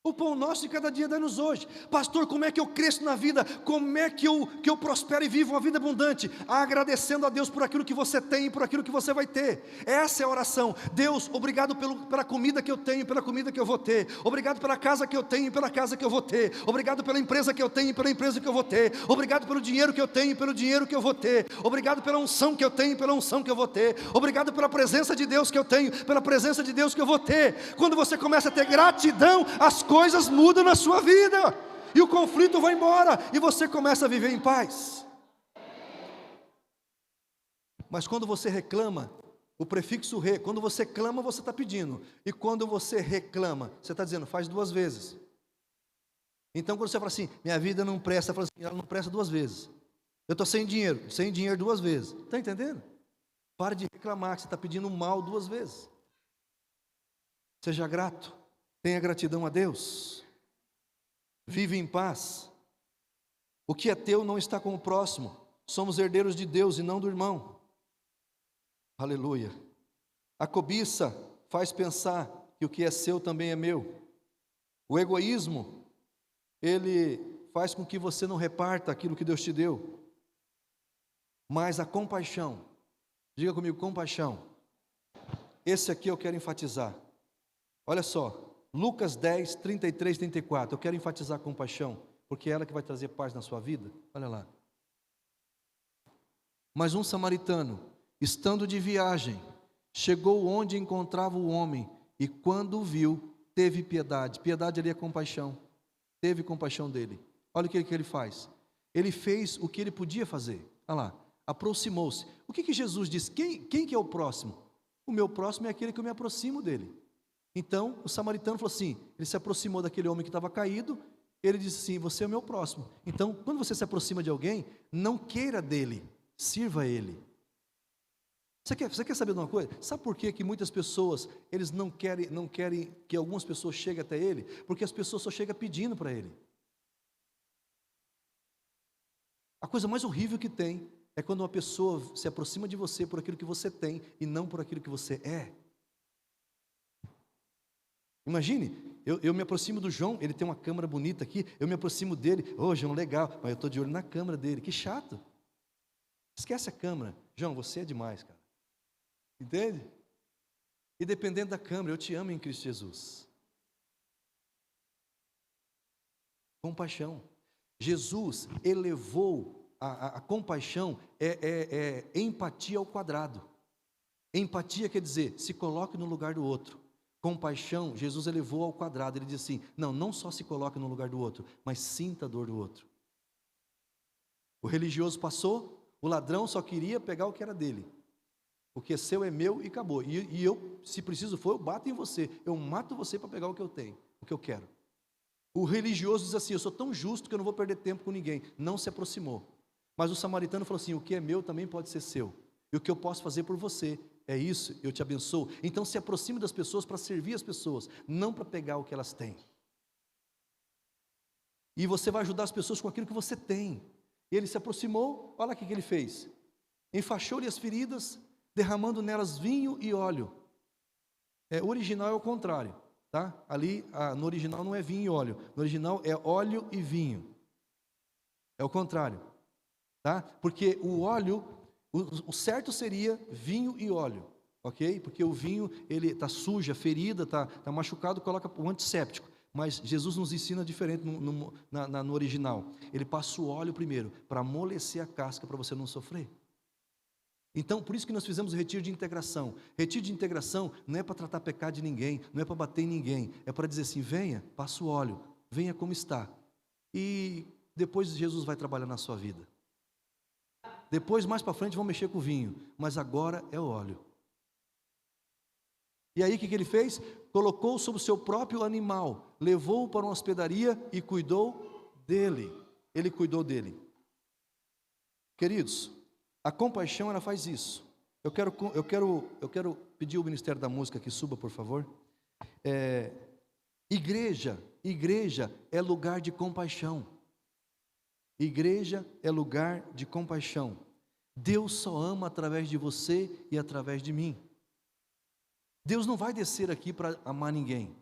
O pão nosso de cada dia dá-nos hoje. Pastor, como é que eu cresço na vida? Como é que eu prospero e vivo uma vida abundante? Agradecendo a Deus por aquilo que você tem e por aquilo que você vai ter. Essa é a oração. Deus, obrigado pela comida que eu tenho, pela comida que eu vou ter. Obrigado pela casa que eu tenho e pela casa que eu vou ter. Obrigado pela empresa que eu tenho e pela empresa que eu vou ter. Obrigado pelo dinheiro que eu tenho e pelo dinheiro que eu vou ter. Obrigado pela unção que eu tenho e pela unção que eu vou ter. Obrigado pela presença de Deus que eu tenho, pela presença de Deus que eu vou ter. Quando você começa a ter gratidão, as coisas mudam na sua vida, e o conflito vai embora, e você começa a viver em paz. Mas quando você reclama, o prefixo re, quando você clama, você está pedindo, e quando você reclama, você está dizendo, faz 2 vezes. Então quando você fala assim, minha vida não presta, fala assim, ela não presta 2 vezes. Eu estou sem dinheiro 2 vezes. Está entendendo? Pare de reclamar, que você está pedindo mal 2 vezes. Seja grato. Tenha gratidão a Deus. Vive em paz. O que é teu não está com o próximo. Somos herdeiros de Deus e não do irmão. Aleluia. A cobiça faz pensar que o que é seu também é meu. O egoísmo, ele faz com que você não reparta aquilo que Deus te deu. Mas a compaixão, diga comigo, compaixão. Esse aqui eu quero enfatizar. Olha só. Lucas 10, 33, 34, eu quero enfatizar a compaixão, porque é ela que vai trazer paz na sua vida. Olha lá. Mas um samaritano, estando de viagem, chegou onde encontrava o homem, e quando o viu, teve piedade. Piedade ali é compaixão. Teve compaixão dele. Olha o que ele faz. Ele fez o que ele podia fazer. Olha lá, aproximou-se. O que Jesus disse? Quem que é o próximo? O meu próximo é aquele que eu me aproximo dele. Então, o samaritano falou assim, ele se aproximou daquele homem que estava caído, ele disse assim, você é o meu próximo. Então, quando você se aproxima de alguém, não queira dele, sirva a ele. Você quer saber de uma coisa? Sabe por que muitas pessoas, eles não querem que algumas pessoas cheguem até ele? Porque as pessoas só chegam pedindo para ele. A coisa mais horrível que tem é quando uma pessoa se aproxima de você por aquilo que você tem e não por aquilo que você é. Imagine, eu me aproximo do João, ele tem uma câmera bonita aqui, eu me aproximo dele, ô João, legal, mas eu estou de olho na câmera dele, que chato. Esquece a câmera. João, você é demais, cara. Entende? E dependendo da câmera, eu te amo em Cristo Jesus. Compaixão. Jesus elevou a compaixão, é empatia ao quadrado. Empatia quer dizer, se coloque no lugar do outro. Compaixão, Jesus elevou ao quadrado. Ele diz assim, não só se coloque no lugar do outro, mas sinta a dor do outro. O religioso passou, o ladrão só queria pegar o que era dele. O que é seu é meu e acabou. E eu, se preciso for, eu bato em você. Eu mato você para pegar o que eu tenho, o que eu quero. O religioso diz assim, eu sou tão justo que eu não vou perder tempo com ninguém. Não se aproximou. Mas o samaritano falou assim, o que é meu também pode ser seu. E o que eu posso fazer por você é isso, eu te abençoo. Então se aproxime das pessoas para servir as pessoas, não para pegar o que elas têm. E você vai ajudar as pessoas com aquilo que você tem. E ele se aproximou, olha o que ele fez. Enfaixou-lhe as feridas, derramando nelas vinho e óleo. O original é o contrário, tá? Ali, no original não é vinho e óleo. No original é óleo e vinho. É o contrário, tá? Porque o óleo, o certo seria vinho e óleo, ok? Porque o vinho, ele está sujo, ferida, está machucado, coloca o antisséptico. Mas Jesus nos ensina diferente no original. Ele passa o óleo primeiro, para amolecer a casca, para você não sofrer. Então, por isso que nós fizemos o retiro de integração. Retiro de integração não é para tratar pecado de ninguém, não é para bater em ninguém, é para dizer assim, venha, passa o óleo, venha como está. E depois Jesus vai trabalhar na sua vida. Depois, mais para frente, vão mexer com o vinho, mas agora é o óleo. E aí o que ele fez? Colocou sobre o seu próprio animal, levou-o para uma hospedaria e cuidou dele. Ele cuidou dele. Queridos, a compaixão, ela faz isso. Eu quero pedir o Ministério da Música que suba, por favor. Igreja é lugar de compaixão. Igreja é lugar de compaixão. Deus só ama através de você e através de mim. Deus não vai descer aqui para amar ninguém.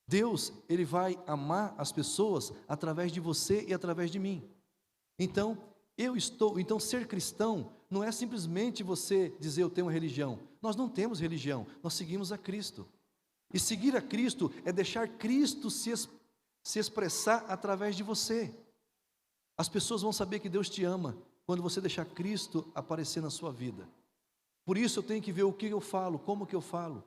Deus, Ele vai amar as pessoas através de você e através de mim. Então, ser cristão não é simplesmente você dizer eu tenho uma religião. Nós não temos religião, nós seguimos a Cristo. E seguir a Cristo é deixar Cristo se expressar através de você. As pessoas vão saber que Deus te ama quando você deixar Cristo aparecer na sua vida. Por isso eu tenho que ver o que eu falo, como que eu falo,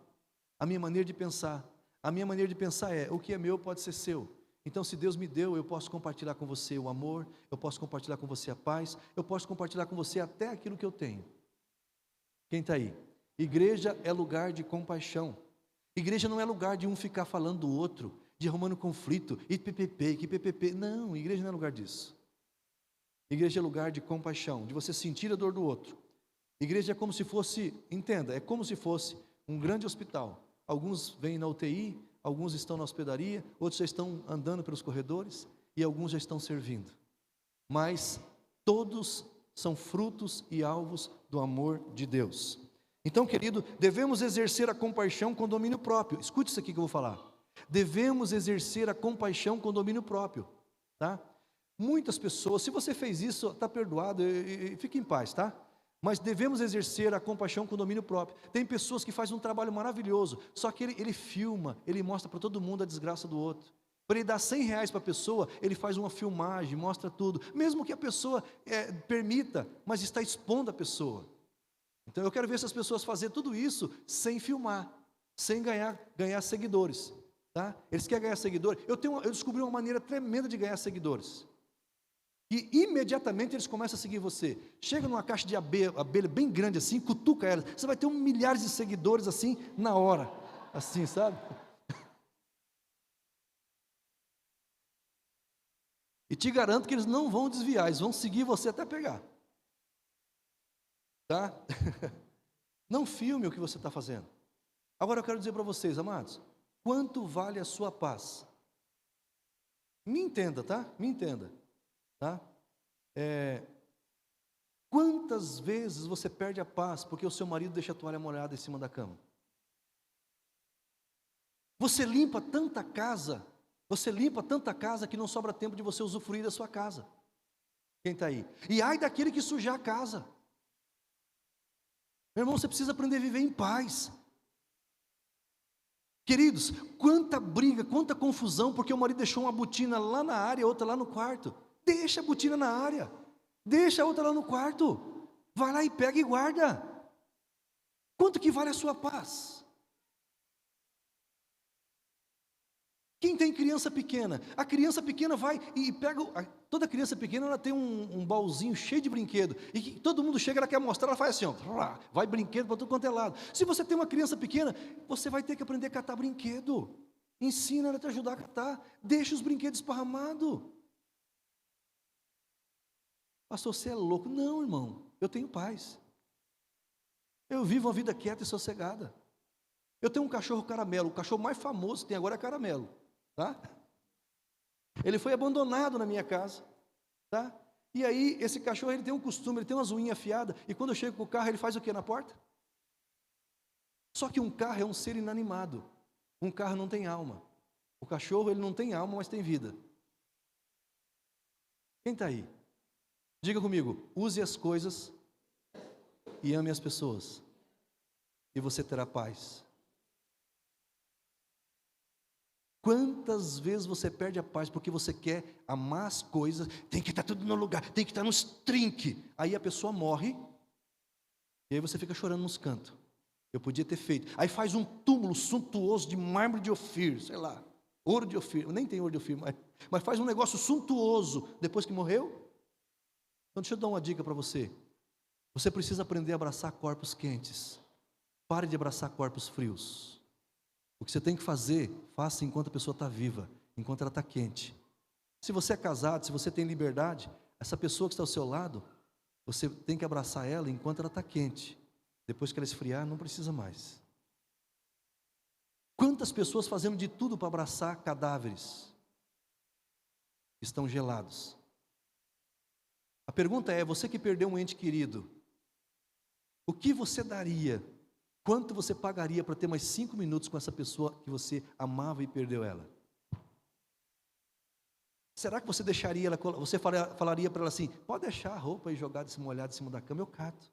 a minha maneira de pensar. A minha maneira de pensar é, o que é meu pode ser seu. Então se Deus me deu, eu posso compartilhar com você o amor, eu posso compartilhar com você a paz, eu posso compartilhar com você até aquilo que eu tenho. Quem está aí? Igreja é lugar de compaixão. Igreja não é lugar de um ficar falando do outro, de arrumando conflito, e PPP. Não, igreja não é lugar disso. Igreja é lugar de compaixão, de você sentir a dor do outro. Igreja é como se fosse, entenda, é como se fosse um grande hospital. Alguns vêm na UTI, alguns estão na hospedaria, outros já estão andando pelos corredores e alguns já estão servindo. Mas todos são frutos e alvos do amor de Deus. Então, querido, devemos exercer a compaixão com domínio próprio. Escute isso aqui que eu vou falar. Devemos exercer a compaixão com domínio próprio, tá? Muitas pessoas, se você fez isso, está perdoado, e fique em paz, tá? Mas devemos exercer a compaixão com domínio próprio. Tem pessoas que fazem um trabalho maravilhoso, só que ele filma, ele mostra para todo mundo a desgraça do outro. Para ele dar R$100 para a pessoa, ele faz uma filmagem, mostra tudo. Mesmo que a pessoa permita, mas está expondo a pessoa. Então eu quero ver essas pessoas fazer tudo isso sem filmar, sem ganhar seguidores. Tá? Eles querem ganhar seguidores. Eu descobri uma maneira tremenda de ganhar seguidores. E imediatamente eles começam a seguir você. Chega numa caixa de abelha bem grande assim, cutuca ela. Você vai ter milhares de seguidores assim, na hora. Assim, sabe? E te garanto que eles não vão desviar, eles vão seguir você até pegar. Tá? Não filme o que você está fazendo. Agora eu quero dizer para vocês, amados, quanto vale a sua paz? Me entenda, tá? Me entenda, tá? Quantas vezes você perde a paz porque o seu marido deixa a toalha molhada em cima da cama? Você limpa tanta casa que não sobra tempo de você usufruir da sua casa. Quem está aí? E ai daquele que sujar a casa. Meu irmão, você precisa aprender a viver em paz. Queridos, quanta briga, quanta confusão, porque o marido deixou uma botina lá na área, outra lá no quarto. Deixa a botina na área, deixa a outra lá no quarto. Vai lá e pega e guarda. Quanto que vale a sua paz? Quem tem criança pequena? A criança pequena vai e pega. Toda criança pequena ela tem um baúzinho cheio de brinquedo. E que todo mundo chega, ela quer mostrar, ela faz assim, ó, vai brinquedo para tudo quanto é lado. Se você tem uma criança pequena, você vai ter que aprender a catar brinquedo. Ensina ela a te ajudar a catar. Deixa os brinquedos esparramados. Pastor, você é louco. Não, irmão, eu tenho paz. Eu vivo uma vida quieta e sossegada. Eu tenho um cachorro caramelo. O cachorro mais famoso que tem agora é caramelo. Tá? Ele foi abandonado na minha casa, tá? E aí esse cachorro ele tem um costume, ele tem umas unhas afiadas, e quando eu chego com o carro ele faz o que na porta? Só que um carro é um ser inanimado, um carro não tem alma. O cachorro ele não tem alma, mas tem vida. Quem está aí? Diga comigo, use as coisas e ame as pessoas, e você terá paz. Quantas vezes você perde a paz porque você quer amar as coisas, tem que estar tudo no lugar, tem que estar nos trinques. Aí a pessoa morre, e aí você fica chorando nos cantos. Eu podia ter feito. Aí faz um túmulo suntuoso de mármore de Ofir, sei lá, ouro de Ofir, nem tem ouro de Ofir, mas faz um negócio suntuoso depois que morreu. Então deixa eu dar uma dica para você. Você precisa aprender a abraçar corpos quentes. Pare de abraçar corpos frios. O que você tem que fazer, faça enquanto a pessoa está viva, enquanto ela está quente. Se você é casado, se você tem liberdade, essa pessoa que está ao seu lado, você tem que abraçar ela enquanto ela está quente. Depois que ela esfriar, não precisa mais. Quantas pessoas fazendo de tudo para abraçar cadáveres que estão gelados? A pergunta é, você que perdeu um ente querido, o que você daria? Quanto você pagaria para ter mais 5 minutos com essa pessoa que você amava e perdeu ela? Será que você deixaria ela, você falaria para ela assim, pode deixar a roupa aí jogada, molhada em cima da cama, eu cato.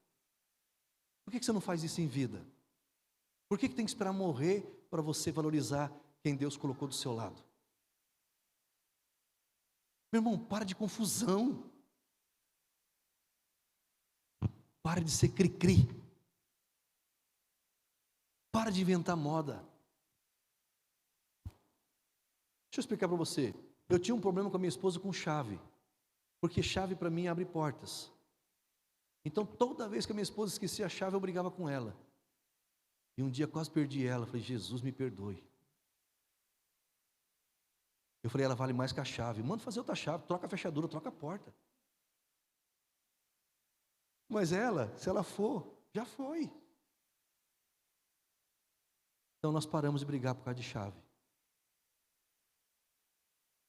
Por que você não faz isso em vida? Por que tem que esperar morrer para você valorizar quem Deus colocou do seu lado? Meu irmão, para de confusão. Para de ser cri-cri. Para de inventar moda. Deixa eu explicar para você. Eu tinha um problema com a minha esposa com chave. Porque chave para mim abre portas. Então toda vez que a minha esposa esquecia a chave, eu brigava com ela. E um dia quase perdi ela. Falei, Jesus me perdoe. Eu falei, ela vale mais que a chave. Manda fazer outra chave, troca a fechadura, troca a porta. Mas ela, se ela for, já foi. Então nós paramos de brigar por causa de chave.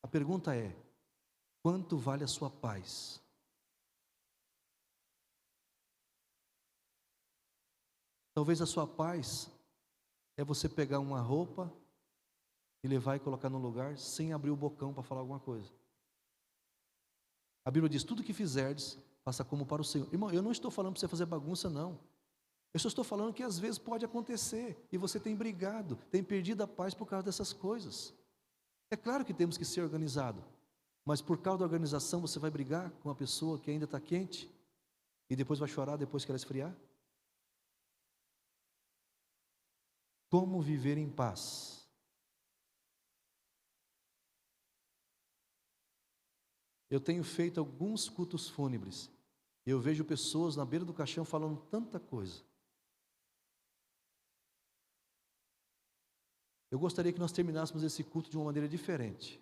A pergunta é, quanto vale a sua paz? Talvez a sua paz é você pegar uma roupa e levar e colocar no lugar sem abrir o bocão para falar alguma coisa. A Bíblia diz, tudo que fizerdes, faça como para o Senhor. Irmão, eu não estou falando para você fazer bagunça, não. Eu só estou falando que às vezes pode acontecer e você tem brigado, tem perdido a paz por causa dessas coisas. É claro que temos que ser organizados, mas por causa da organização você vai brigar com uma pessoa que ainda está quente e depois vai chorar depois que ela esfriar? Como viver em paz? Eu tenho feito alguns cultos fúnebres, e eu vejo pessoas na beira do caixão falando tanta coisa. Eu gostaria que nós terminássemos esse culto de uma maneira diferente.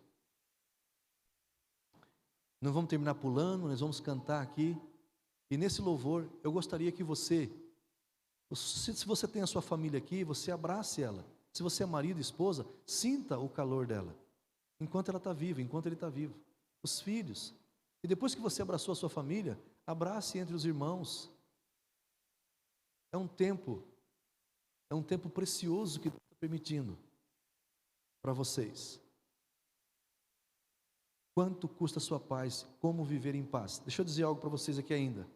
Não vamos terminar pulando, nós vamos cantar aqui. E nesse louvor, eu gostaria que você, se você tem a sua família aqui, você abrace ela. Se você é marido, esposa, sinta o calor dela, enquanto ela está viva, enquanto ele está vivo. Os filhos. E depois que você abraçou a sua família, abrace entre os irmãos. É um tempo precioso que Deus está permitindo para vocês. Quanto custa a sua paz? Como viver em paz? Deixa eu dizer algo para vocês aqui ainda.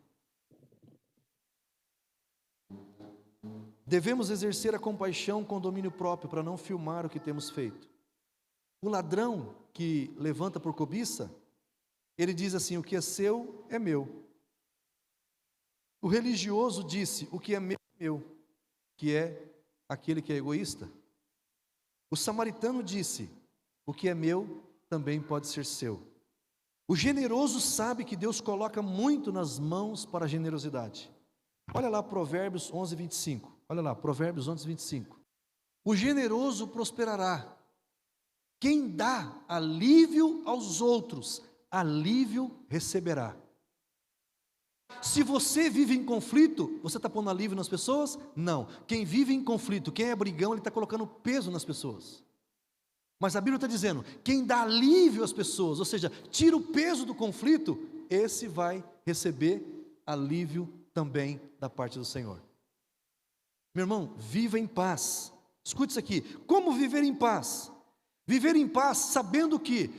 Devemos exercer a compaixão com domínio próprio para não filmar o que temos feito. O ladrão que levanta por cobiça, ele diz assim: o que é seu é meu. O religioso disse: o que é meu é meu, que é aquele que é egoísta. O samaritano disse: o que é meu também pode ser seu. O generoso sabe que Deus coloca muito nas mãos para a generosidade. Olha lá Provérbios 11, 25. Olha lá, Provérbios 11, 25. O generoso prosperará. Quem dá alívio aos outros, alívio receberá. Se você vive em conflito, você está pondo alívio nas pessoas? Não. Quem vive em conflito, quem é brigão, ele está colocando peso nas pessoas. Mas a Bíblia está dizendo, quem dá alívio às pessoas, ou seja, tira o peso do conflito, esse vai receber alívio também da parte do Senhor. Meu irmão, viva em paz. Escute isso aqui. Como viver em paz? Viver em paz sabendo que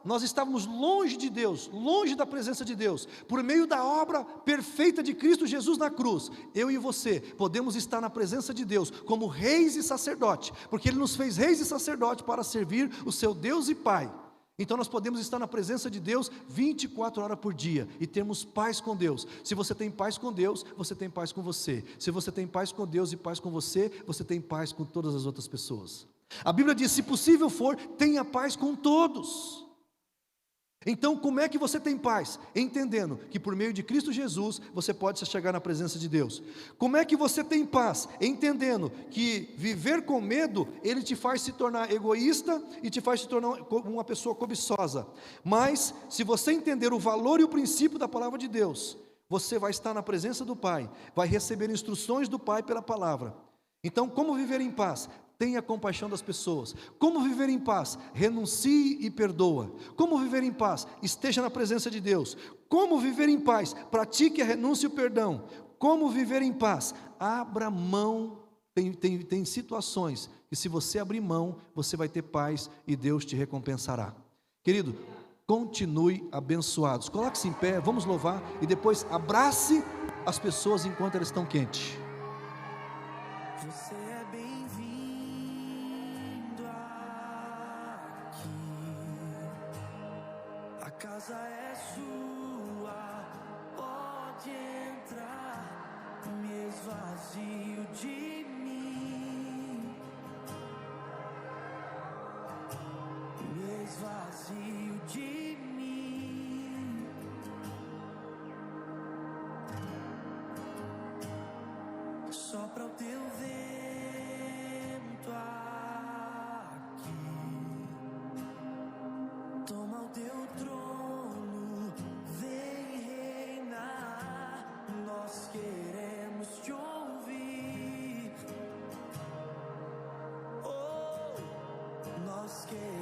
nós estávamos longe de Deus, longe da presença de Deus, por meio da obra perfeita de Cristo Jesus na cruz. Eu e você podemos estar na presença de Deus como reis e sacerdote, porque Ele nos fez reis e sacerdote para servir o seu Deus e Pai. Então nós podemos estar na presença de Deus 24 horas por dia e termos paz com Deus. Se você tem paz com Deus, você tem paz com você. Se você tem paz com Deus e paz com você, você tem paz com todas as outras pessoas. A Bíblia diz, se possível for, tenha paz com todos. Então como é que você tem paz? Entendendo que por meio de Cristo Jesus, você pode chegar na presença de Deus. Como é que você tem paz? Entendendo que viver com medo, ele te faz se tornar egoísta e te faz se tornar uma pessoa cobiçosa. Mas, se você entender o valor e o princípio da palavra de Deus, você vai estar na presença do Pai, vai receber instruções do Pai pela palavra. Então, como viver em paz? Tenha compaixão das pessoas. Como viver em paz? Renuncie e perdoa. Como viver em paz? Esteja na presença de Deus. Como viver em paz? Pratique a renúncia e o perdão. Como viver em paz? Abra mão. Tem situações que, se você abrir mão, você vai ter paz e Deus te recompensará. Querido, continue abençoados. Coloque-se em pé, vamos louvar e depois abrace as pessoas enquanto elas estão quentes. Você é bem-vindo aqui. A casa é sua, pode entrar. Me esvazio de mim. Me esvazio de mim. Sopra o teu vento aqui, toma o teu trono, vem reinar. Nós queremos te ouvir. Oh, nós queremos